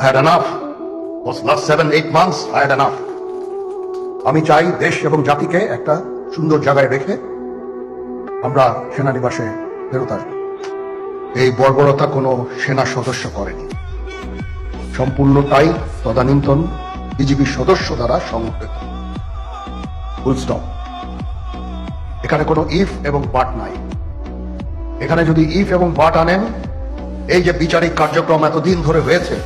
I had enough. Those last 7-8 months, I had enough. আমি চাই দেশ এবং জাতিকে একটা সুন্দর জায়গায় রেখে আমরা সেনানিবাসে ফেরত আসবো। এই বর্বরতা কোনো সেনা সদস্য করেনি, সম্পূর্ণটাই তদানীন্তন বিজিবির সদস্য দ্বারা সংগঠিত। Full stop. এখানে কোনো ইফ এবং বাট নাই। এখানে যদি ইফ এবং বাট আনেন, এই যে বিচারিক কার্যক্রম এতদিন ধরে হয়েছে,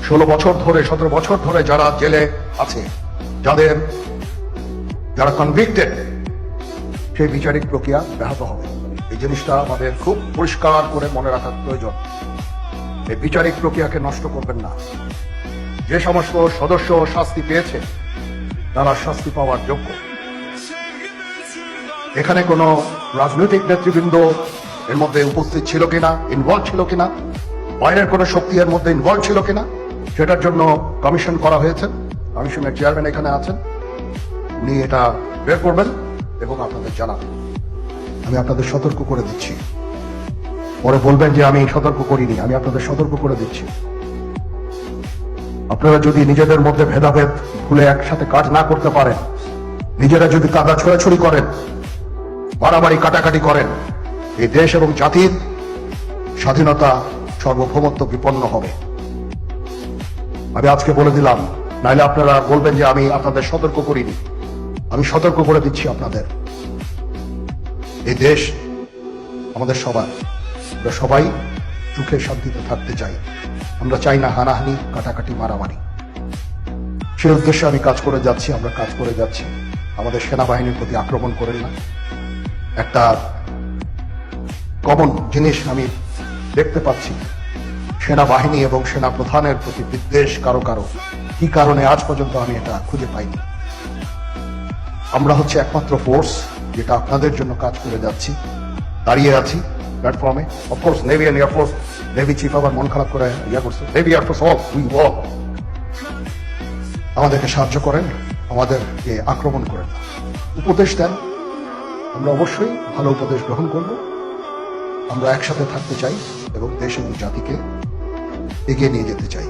16 বছর ধরে 17 বছর ধরে যারা জেলে আছে, যারা কনভিক্টেড, সেই বিচারিক প্রক্রিয়া ব্যাহত হবে। এই জিনিসটা আমাদের খুব পরিষ্কার করে মনে রাখার প্রয়োজন। এই বিচারিক প্রক্রিয়াকে নষ্ট করবেন না। যে সমস্ত সদস্য শাস্তি পেয়েছে তারা শাস্তি পাওয়ার যোগ্য। এখানে কোনো রাজনৈতিক নেতৃবৃন্দ এর মধ্যে উপস্থিত ছিল কিনা, ইনভলভ ছিল কিনা, বাইরের কোনো শক্তি এর মধ্যে ইনভলভ ছিল কিনা, সেটার জন্য কমিশন করা হয়েছে। কমিশনের চেয়ারম্যান এখানে আছেন, উনি এটা বের করবেন এবং আপনাদের জানাবেন। আমি আপনাদের সতর্ক করে দিচ্ছি। পরে বলবেন যে আমি সতর্ক করিনি, আমি আপনাদের সতর্ক করে দিচ্ছি। আপনারা যদি নিজেদের মধ্যে ভেদাভেদ ভুলে একসাথে কাজ না করতে পারেন, নিজেরা যদি কাদা ছোড়াছুড়ি করেন, মারামারি কাটাকাটি করেন, এই দেশ এবং জাতির স্বাধীনতা সার্বভৌমত্ব বিপন্ন হবে। আমি আজকে বলে দিলাম, নাইলে আপনারা বলবেন যে আমি আপনাদের সতর্ক করিনি। আমি সতর্ক করে দিচ্ছি আপনাদের। এই দেশ আমাদের সবার, আমরা সবাই সুখে শান্তিতে থাকতে চাই। আমরা চাই না হানাহানি, কাটাকাটি, মারামারি। সেই উদ্দেশ্যে আমি কাজ করে যাচ্ছি, আমরা কাজ করে যাচ্ছি। আমাদের সেনাবাহিনীর প্রতি আক্রমণ করেন না। একটা কমন জিনিস আমি দেখতে পাচ্ছি, সেনাবাহিনী এবং সেনা প্রধানের প্রতি বিদ্বেষ কারো কারো। কি কারণে আজ পর্যন্ত আমি এটা খুঁজে পাইনি। আমরা হচ্ছে একমাত্র ফোর্স যেটা আপনাদের জন্য কাজ করে যাচ্ছি, দাঁড়িয়ে আছি প্ল্যাটফর্মে। Of course navy and air force, navy chief আবার মন খারাপ করে করছে, navy air force all we work. আমাদেরকে সাহায্য করেন, আমাদেরকে আক্রমণ করেন, উপদেশ দেন। আমরা অবশ্যই ভালো উপদেশ গ্রহণ করব। আমরা একসাথে থাকতে চাই এবং দেশ এবং জাতিকে এগিয়ে নিয়ে যেতে চাই।